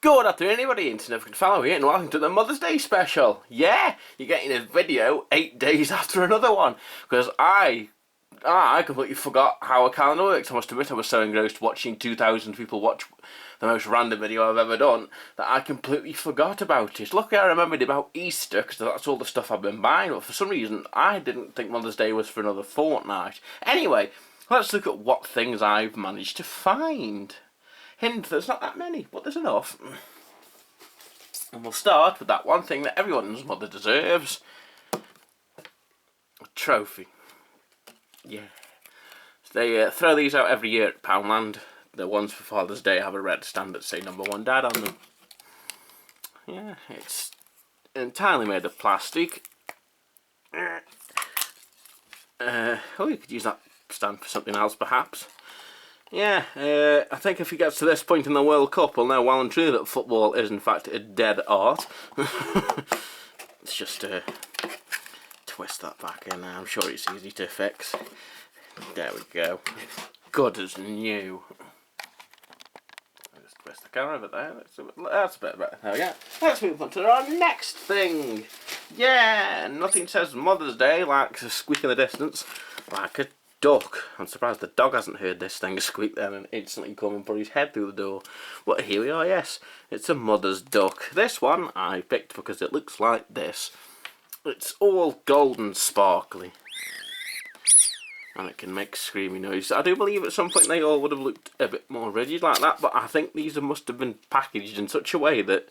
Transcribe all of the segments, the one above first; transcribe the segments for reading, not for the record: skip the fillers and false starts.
Good afternoon, anybody, internet fellow here, and welcome to the Mother's Day special. Yeah, you're getting a video 8 days after another one, because I completely forgot how a calendar works. I must admit I was so engrossed watching 2,000 people watch the most random video I've ever done that I completely forgot about it. Luckily I remembered about Easter, because that's all the stuff I've been buying, but for some reason I didn't think Mother's Day was for another fortnight. Anyway, let's look at what things I've managed to find. Hint, there's not that many, but there's enough. And we'll start with that one thing that everyone's mother deserves. A trophy. Yeah. They throw these out every year at Poundland. The ones for Father's Day have a red stand that say #1 Dad on them. Yeah, it's entirely made of plastic. Oh, you could use that stand for something else perhaps. Yeah, I think if he gets to this point in the World Cup, we'll know well and truly that football is in fact a dead art. Let's just twist that back in there. I'm sure it's easy to fix. There we go. Good as new. Just twist the camera a bit there. That's a bit better. There we go. Let's move on to our next thing. Yeah, nothing says Mother's Day like a squeak in the distance, like a duck. I'm surprised the dog hasn't heard this thing squeak then and instantly come and put his head through the door. But here we are, yes. It's a mother's duck. This one I picked because it looks like this. It's all golden sparkly. And it can make screaming noises. I do believe at some point they all would have looked a bit more rigid like that, but I think these must have been packaged in such a way that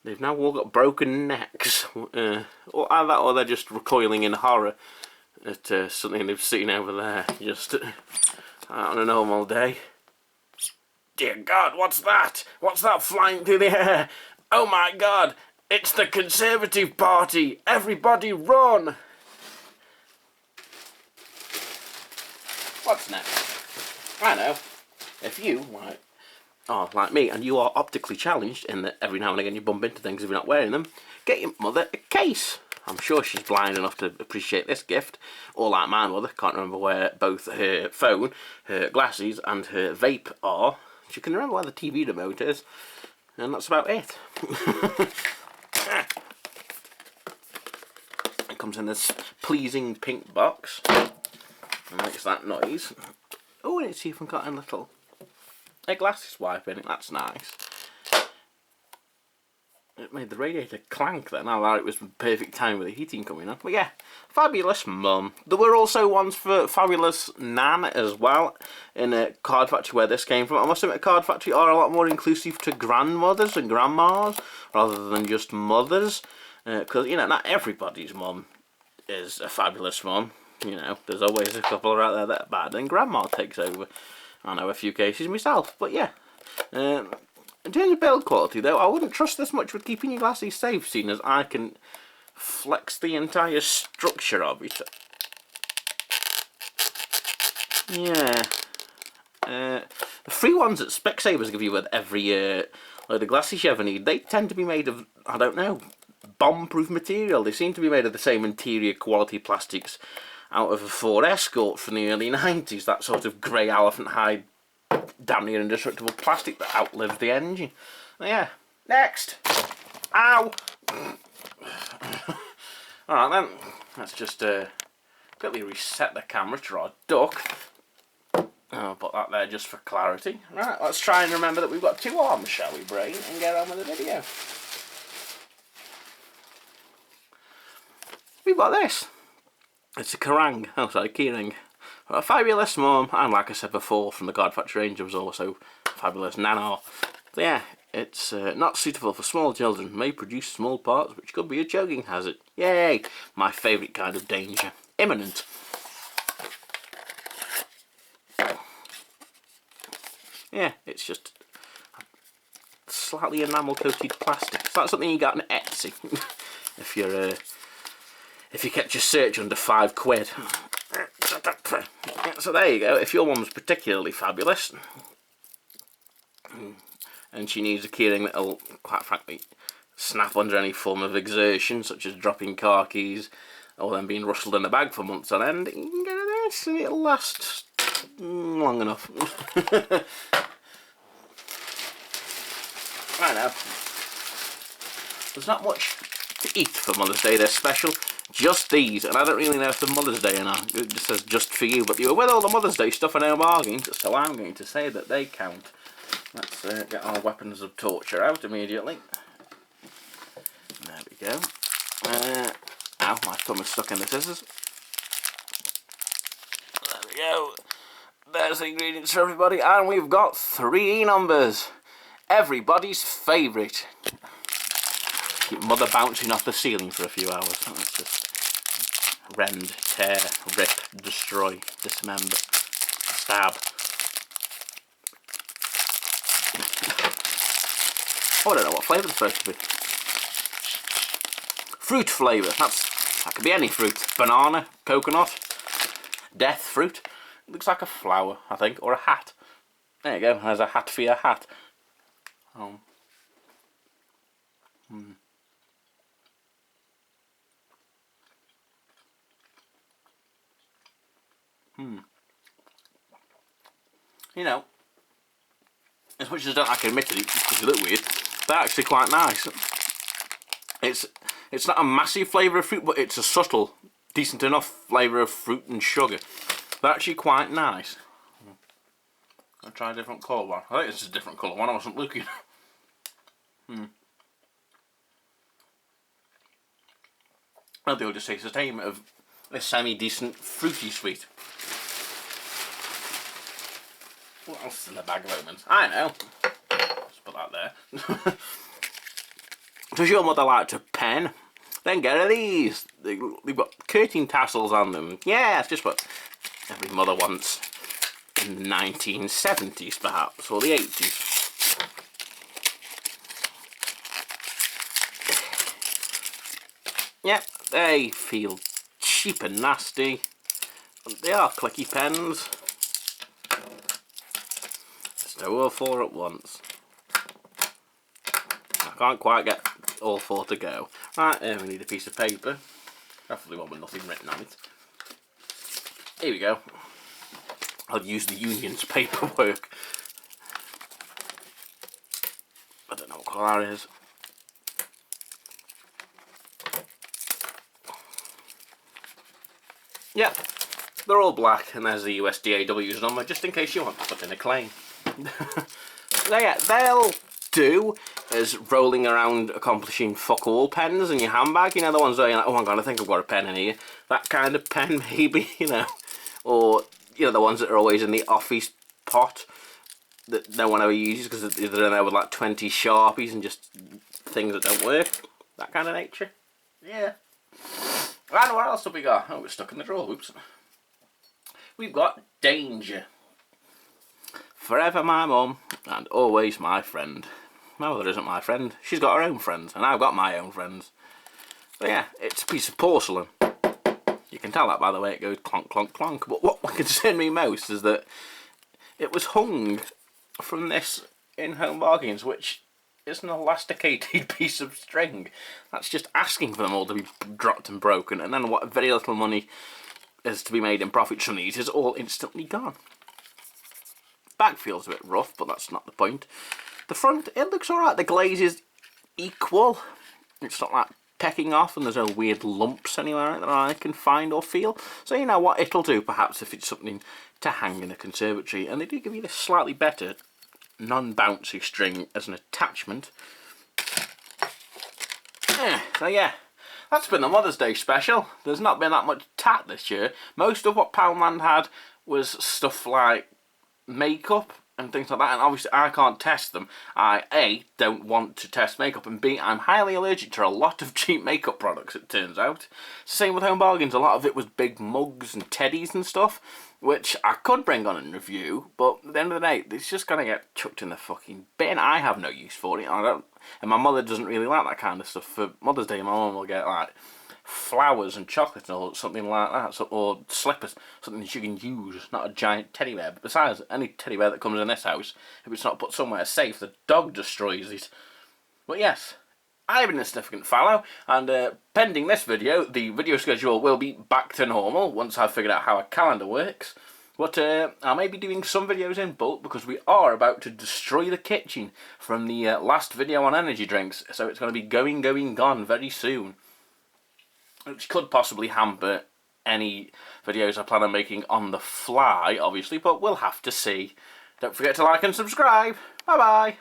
they've now all got broken necks. Or either that or they're just recoiling in horror at something they've seen over there, just on a normal day. Dear God, what's that? What's that flying through the air? Oh my God, it's the Conservative Party! Everybody run! What's next? I know. If you, like me, and you are optically challenged in that every now and again you bump into things if you're not wearing them, get your mother a case. I'm sure she's blind enough to appreciate this gift, or like my mother, can't remember where both her phone, her glasses and her vape are. She can remember where the TV remote is, and that's about it. It comes in this pleasing pink box, and makes that noise. Oh, and it's even got a little glasses wipe in it, that's nice. It made the radiator clank then. I thought it was perfect time with the heating coming on. But yeah, fabulous mum. There were also ones for fabulous nan as well in a Card Factory where this came from. I must admit Card Factory are a lot more inclusive to grandmothers and grandmas rather than just mothers. Because, you know, not everybody's mum is a fabulous mum. You know, there's always a couple out there that are bad and grandma takes over. I know a few cases myself, but yeah. In terms of build quality though, I wouldn't trust this much with keeping your glasses safe, seeing as I can flex the entire structure of it. Yeah. The free ones that Specsavers give you with every load of glasses you ever need, they tend to be made of, I don't know, bomb-proof material. They seem to be made of the same interior quality plastics out of a Ford Escort from the early 90s, that sort of grey elephant hide damn near indestructible plastic that outlives the engine. Yeah, next. Ow! Alright then, let's just quickly reset the camera to our duck. I'll put that there just for clarity. Right, let's try and remember that we've got 2 arms, shall we, brain, and get on with the video. We've got this. It's a Kerrang, keyring. A fabulous mum, and like I said before, from the Card Factory range, there was also fabulous nana. So yeah, it's not suitable for small children, may produce small parts which could be a choking hazard. Yay! My favourite kind of danger. Imminent. Yeah, it's just slightly enamel coated plastic. It's like something you got on Etsy. if you kept your search under £5. So there you go. If your mum's particularly fabulous and she needs a keyring that'll, quite frankly, snap under any form of exertion, such as dropping car keys or then being rustled in a bag for months on end, you can get this and it'll last long enough. I know. There's not much to eat for Mother's Day. They're special. Just these, and I don't really know if they're Mother's Day or not. It just says just for you, but you were with all the Mother's Day stuff and no bargains, so I'm going to say that they count. Let's get our weapons of torture out immediately. There we go. Ow, my thumb is stuck in the scissors. There we go. There's the ingredients for everybody, and we've got 3 numbers. Everybody's favourite. Keep Mother bouncing off the ceiling for a few hours. Let's just rend, tear, rip, destroy, dismember, stab. Oh, I don't know what flavour it's supposed to be. Fruit flavour. That could be any fruit. Banana, coconut, death fruit. It looks like a flower, I think, or a hat. There you go. There's a hat for your hat. You know, as much as I don't like to admit it, because they look weird, they're actually quite nice. It's not a massive flavour of fruit, but it's a subtle, decent enough flavour of fruit and sugar. They're actually quite nice. I'll try a different colour one. I think it's a different colour one, I wasn't looking. I think I'll just taste the same of a semi-decent fruity sweet. What else is in the bag of omens? I know. Let's put that there. Does your mother like to pen? Then get her these. They've got curtain tassels on them. Yeah, it's just what every mother wants in the 1970s perhaps, or the 80s. Yeah, they feel cheap and nasty. They are clicky pens. So all 4 at once. I can't quite get all 4 to go. Right, we need a piece of paper. Preferably one with nothing written on it. Here we go. I'll use the union's paperwork. I don't know what colour that is. Yep, they're all black, and there's the USDAW's number, just in case you want to put in a claim. So yeah, they'll do as rolling around accomplishing fuck all pens in your handbag. You know, the ones where you're like, oh my god, I think I've got a pen in here. That kind of pen, maybe, you know. Or, you know, the ones that are always in the office pot that no one ever uses because they're in there with like 20 Sharpies and just things that don't work. That kind of nature. Yeah. And what else have we got? Oh, we're stuck in the drawer. Oops. We've got danger. Forever my mum, and always my friend. My mother isn't my friend. She's got her own friends, and I've got my own friends. So yeah, it's a piece of porcelain. You can tell that by the way it goes clonk, clonk, clonk. But what concerned me most is that it was hung from this in Home Bargains, which is an elasticated piece of string. That's just asking for them all to be dropped and broken, and then what very little money is to be made in profits from these is all instantly gone. Back feels a bit rough, but that's not the point. The front, it looks alright. The glaze is equal. It's not like pecking off, and there's no weird lumps anywhere that I can find or feel. So you know what it'll do, perhaps, if it's something to hang in a conservatory. And they do give you this slightly better non-bouncy string as an attachment. So yeah, that's been the Mother's Day special. There's not been that much tat this year. Most of what Poundland had was stuff like makeup and things like that, and obviously I can't test them. I A, don't want to test makeup, and B, I'm highly allergic to a lot of cheap makeup products, it turns out. Same with Home Bargains, a lot of it was big mugs and teddies and stuff, which I could bring on and review, but at the end of the day, it's just gonna get chucked in the fucking bin. I have no use for it, and my mother doesn't really like that kind of stuff. For Mother's Day, my mum will get like flowers and chocolate or something like that, so, or slippers, something that you can use, not a giant teddy bear. But besides, any teddy bear that comes in this house, if it's not put somewhere safe, the dog destroys it. But yes, I've been a significant fallow, and pending this video, the video schedule will be back to normal once I've figured out how a calendar works. But I may be doing some videos in bulk because we are about to destroy the kitchen from the last video on energy drinks. So it's going to be gone very soon. Which could possibly hamper any videos I plan on making on the fly, obviously, but we'll have to see. Don't forget to like and subscribe. Bye bye.